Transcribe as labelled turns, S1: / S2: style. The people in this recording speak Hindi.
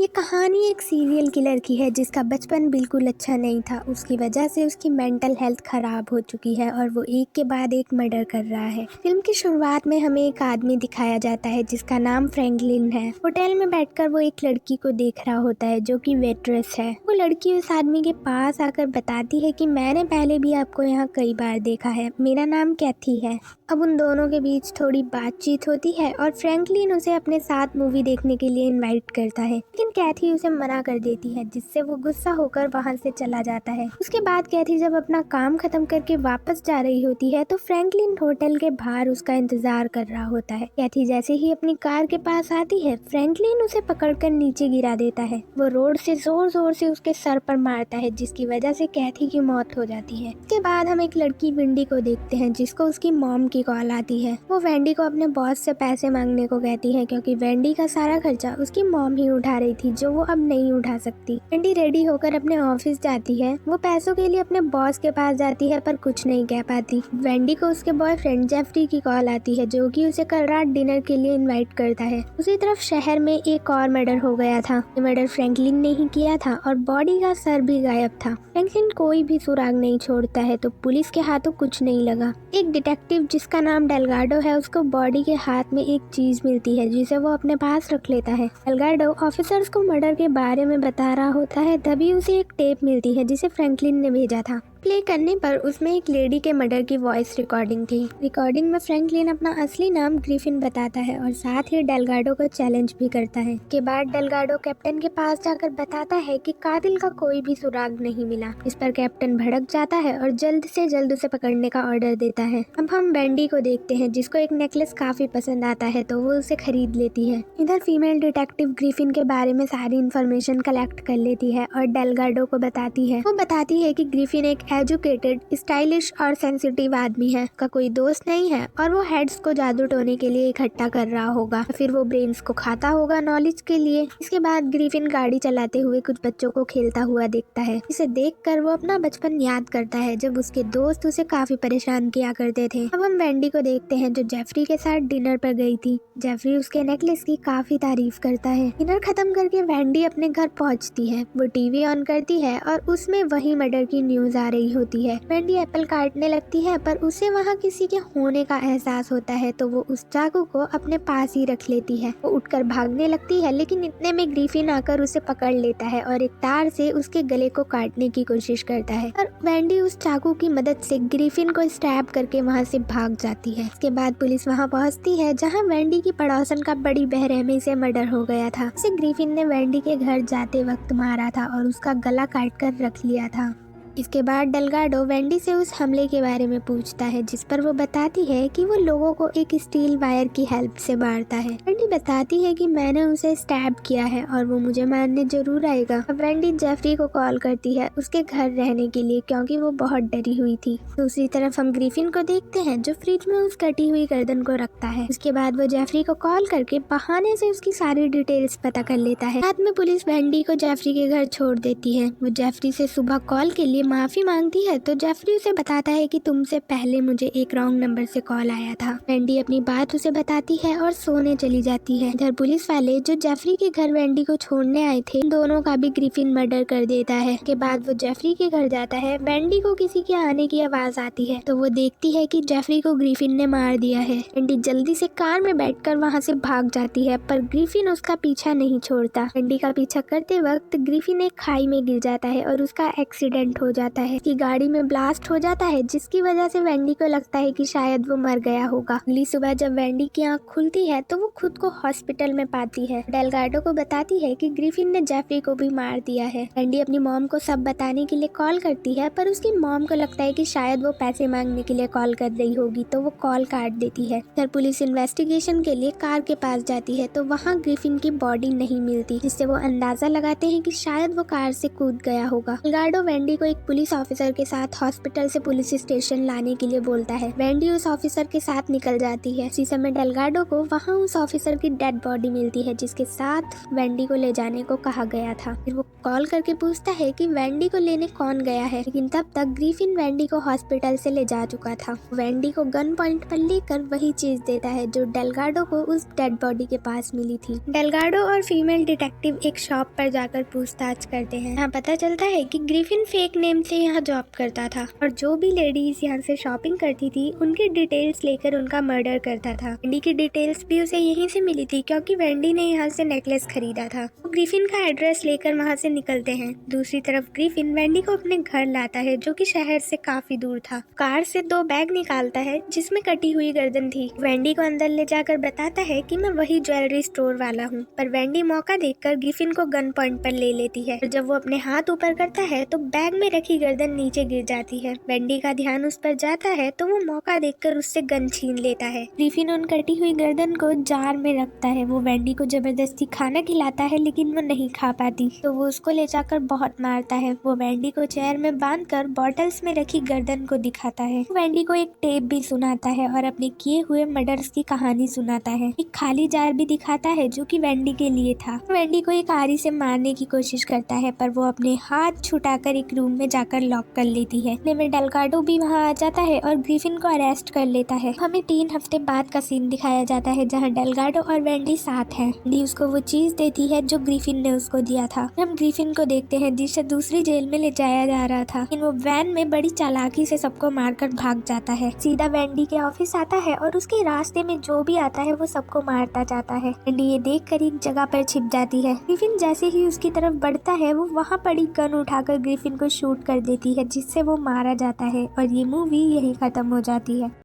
S1: ये कहानी एक सीरियल किलर की है जिसका बचपन बिल्कुल अच्छा नहीं था। उसकी वजह से उसकी मेंटल हेल्थ खराब हो चुकी है और वो एक के बाद एक मर्डर कर रहा है। फिल्म की शुरुआत में हमें एक आदमी दिखाया जाता है जिसका नाम फ्रैंकलिन है। होटल में बैठकर वो एक लड़की को देख रहा होता है जो कि वेट्रेस है। वो लड़की उस आदमी के पास आकर बताती है कि मैंने पहले भी आपको यहाँ कई बार देखा है, मेरा नाम कैथी है। अब उन दोनों के बीच थोड़ी बातचीत होती है और फ्रैंकलिन उसे अपने साथ मूवी देखने के लिए इनवाइट करता है, लेकिन कैथी उसे मना कर देती है जिससे वो गुस्सा होकर वहां से चला जाता है। उसके बाद कैथी जब अपना काम खत्म करके वापस जा रही होती है तो फ्रैंकलिन होटल के बाहर उसका इंतजार कर रहा होता है। कैथी जैसे ही अपनी कार के पास आती है फ्रैंकलिन उसे पकड़कर नीचे गिरा देता है। वो रोड से जोर जोर से उसके सर पर मारता है जिसकी वजह से कैथी की मौत हो जाती है। इसके बाद हम एक लड़की वेंडी को देखते हैं जिसको उसकी मॉम की कॉल आती है। वो वेंडी को अपने बॉस से पैसे मांगने को कहती है क्योंकि वेंडी का सारा खर्चा उसकी मॉम ही उठा रही थी जो वो अब नहीं उठा सकती। वेंडी रेडी होकर अपने ऑफिस जाती है। वो पैसों के लिए अपने बॉस के पास जाती है पर कुछ नहीं कह पाती। वेंडी को उसके बॉयफ्रेंड जेफरी की कॉल आती है जो कि उसे कल रात डिनर के लिए इनवाइट करता है। उसी तरफ शहर में एक और मर्डर हो गया था। ये मर्डर फ्रैंकलिन ने ही किया था और बॉडी का सर भी गायब था। फ्रैंकलिन कोई भी सुराग नहीं छोड़ता है तो पुलिस के हाथों कुछ नहीं लगा। एक डिटेक्टिव जिसका नाम डेलगाडो है उसको बॉडी के हाथ में एक चीज मिलती है जिसे वो अपने पास रख लेता है। डेलगाडो ऑफिसर्स को मर्डर के बारे में बता रहा होता है तभी उसे एक टेप मिलती है जिसे फ्रैंकलिन ने भेजा था। प्ले करने पर उसमें एक लेडी के मर्डर की वॉइस रिकॉर्डिंग थी। रिकॉर्डिंग में फ्रैंकलिन अपना असली नाम ग्रिफिन बताता है और साथ ही डेलगाडो को चैलेंज भी करता है। के बाद डेलगाडो कैप्टन के पास जाकर बताता है कि कातिल का कोई भी सुराग नहीं मिला। इस पर कैप्टन भड़क जाता है और जल्द से जल्द उसे पकड़ने का ऑर्डर देता है। अब हम वेंडी को देखते हैं जिसको एक नेकलेस काफी पसंद आता है तो वो उसे खरीद लेती है। इधर फीमेल डिटेक्टिव ग्रिफिन के बारे में सारी इन्फॉर्मेशन कलेक्ट कर लेती है और डेलगाडो को बताती है। वो बताती है कि ग्रिफिन एक एजुकेटेड, स्टाइलिश और सेंसिटिव आदमी है, का कोई दोस्त नहीं है और वो हेड्स को जादू टोने के लिए इकट्ठा कर रहा होगा, फिर वो ब्रेन्स को खाता होगा नॉलेज के लिए। इसके बाद ग्रिफिन गाड़ी चलाते हुए कुछ बच्चों को खेलता हुआ देखता है। इसे देखकर वो अपना बचपन याद करता है जब उसके दोस्त उसे काफी परेशान किया करते थे। अब हम वेंडी को देखते हैं जो जेफरी के साथ डिनर पर गई थी। जेफरी उसके नेकलेस की काफी तारीफ करता है। डिनर खत्म करके वेंडी अपने घर पहुंचती है। वो टीवी ऑन करती है और उसमें वही मर्डर की न्यूज आ रही होती है। वेंडी एप्पल काटने लगती है पर उसे वहाँ किसी के होने का एहसास होता है तो वो उस चाकू को अपने पास ही रख लेती है। वो उठकर भागने लगती है लेकिन इतने में ग्रिफिन आकर उसे पकड़ लेता है और एक तार से उसके गले को काटने की कोशिश करता है और वेंडी उस चाकू की मदद से ग्रिफिन को स्टैब करके वहाँ से भाग जाती है। इसके बाद पुलिस वहाँ पहुँचती है जहाँ वेंडी की पड़ोसन का बड़ी बेरहमी से मर्डर हो गया था। इसे ग्रिफिन ने वेंडी के घर जाते वक्त मारा था और उसका गला काट कर रख लिया था। इसके बाद डेलगाडो वेंडी से उस हमले के बारे में पूछता है जिस पर वो बताती है कि वो लोगों को एक स्टील वायर की हेल्प से मारता है। वेंडी बताती है कि मैंने उसे स्टैब किया है और वो मुझे मारने जरूर आएगा। अब वेंडी जेफरी को कॉल करती है उसके घर रहने के लिए क्योंकि वो बहुत डरी हुई थी। दूसरी तरफ हम ग्रिफिन को देखते हैं जो फ्रिज में उस कटी हुई गर्दन को रखता है। उसके बाद वो जेफरी को कॉल करके बहाने से उसकी सारी डिटेल्स पता कर लेता है। रात में पुलिस वेंडी को जेफरी के घर छोड़ देती है। वो जेफरी से सुबह कॉल के लिए माफी मांगती है तो जेफरी उसे बताता है कि तुमसे पहले मुझे एक रॉन्ग नंबर से कॉल आया था। वेंडी अपनी बात उसे बताती है और सोने चली जाती है। इधर पुलिस वाले जो जेफरी के घर वेंडी को छोड़ने आए थे दोनों का भी ग्रिफिन मर्डर कर देता है। के बाद वो जेफरी के घर जाता है। वेंडी को किसी के आने की आवाज आती है तो वो देखती है कि जेफरी को ग्रिफिन ने मार दिया है। वेंडी जल्दी से कार में बैठकर वहाँ से भाग जाती है पर ग्रिफिन उसका पीछा नहीं छोड़ता। वेंडी का पीछा करते वक्त ग्रिफिन एक खाई में गिर जाता है और उसका एक्सीडेंट हो जाता है कि गाड़ी में ब्लास्ट हो जाता है जिसकी वजह से वेंडी को लगता है कि शायद वो मर गया होगा। अगली सुबह जब वेंडी की आंख खुलती है तो वो खुद को हॉस्पिटल में पाती है। डेलगाडो को बताती है कि ग्रिफिन ने जेफरी को भी मार दिया है। वेंडी अपनी मॉम को सब बताने के लिए कॉल करती है पर उसकी मॉम को लगता है कि शायद वो पैसे मांगने के लिए कॉल कर रही होगी तो वो कॉल काट देती है। फिर पुलिस इन्वेस्टिगेशन के लिए कार के पास जाती है तो वहाँ ग्रिफिन की बॉडी नहीं मिलती जिससे वो अंदाजा लगाते हैं कि शायद वो कार से कूद गया होगा। डेलगाडो वेंडी को एक पुलिस ऑफिसर के साथ हॉस्पिटल से पुलिस स्टेशन लाने के लिए बोलता है। वेंडी उस ऑफिसर के साथ निकल जाती है। इसी समय डेलगाडो को वहाँ उस ऑफिसर की डेड बॉडी मिलती है जिसके साथ वेंडी को ले जाने को कहा गया था। फिर वो कॉल करके पूछता है कि वेंडी को लेने कौन गया है, लेकिन तब तक ग्रिफिन वेंडी को हॉस्पिटल से ले जा चुका था। वेंडी को गन पॉइंट पर लेकर वही चीज देता है जो डेलगाडो को उस डेड बॉडी के पास मिली थी। डेलगाडो और फीमेल डिटेक्टिव एक शॉप पर जाकर पूछताछ करते हैं। यहाँ पता चलता है कि ग्रिफिन फेक नेम से यहाँ जॉब करता था और जो भी लेडीज यहाँ से शॉपिंग करती थी उनकी डिटेल्स लेकर उनका मर्डर करता था। वेंडी की डिटेल्स भी उसे यहीं से मिली थी क्योंकि वेंडी ने यहाँ से नेकलेस खरीदा था। वो ग्रिफिन का एड्रेस लेकर वहाँ से निकलते हैं। दूसरी तरफ ग्रिफिन वेंडी को अपने घर लाता है जो कि शहर से काफी दूर था। कार से 2 बैग निकालता है जिसमें कटी हुई गर्दन थी। वेंडी को अंदर ले जाकर बताता है कि मैं वही ज्वेलरी स्टोर वाला हूँ, पर वेंडी मौका देखकर ग्रिफिन को गन पॉइंट पर ले लेती है। जब वो अपने हाथ ऊपर करता है तो बैग में रखी गर्दन नीचे गिर जाती है। वेंडी का ध्यान उस पर जाता है तो वो मौका देखकर उससे गन छीन लेता है। ग्रिफिन उन कटी हुई गर्दन को जार में रखता है। वो वेंडी को जबरदस्ती खाना खिलाता है लेकिन वो नहीं खा पाती तो वो उसको ले जाकर बहुत मारता है। वो वेंडी को चेयर में बांधकर बॉटल्स में रखी गर्दन को दिखाता है। वेंडी को एक टेप भी सुनाता है और अपने किए हुए मर्डर्स की कहानी सुनाता है। एक खाली जार भी दिखाता है जो कि वेंडी के लिए था। वेंडी को एक आरी से मारने की कोशिश करता है पर वो अपने हाथ छुटाकर एक रूम में जाकर लॉक कर लेती है। लेकिन डेलगाडो भी वहाँ आ जाता है और ग्रिफिन को अरेस्ट कर लेता है। हमें 3 हफ्ते बाद का सीन दिखाया जाता है जहाँ डेलगाडो और वेंडी साथ हैं। वेंडी उसको वो चीज देती है जो ग्रिफिन ने उसको दिया था। हम ग्रिफिन को देखते हैं जिसे दूसरी जेल में ले जाया जा रहा था, लेकिन वो वैन में बड़ी चालाकी से सबको मारकर भाग जाता है। सीधा वेंडी के ऑफिस आता है और उसके रास्ते में जो भी आता है वो सबको मारता जाता है। वेंडी ये देखकर एक जगह पर छिप जाती है। ग्रिफिन जैसे ही उसकी तरफ बढ़ता है वो वहाँ पड़ी गन उठाकर ग्रिफिन को शूट कर देती है जिससे वो मारा जाता है और ये मूवी यही खत्म हो जाती है।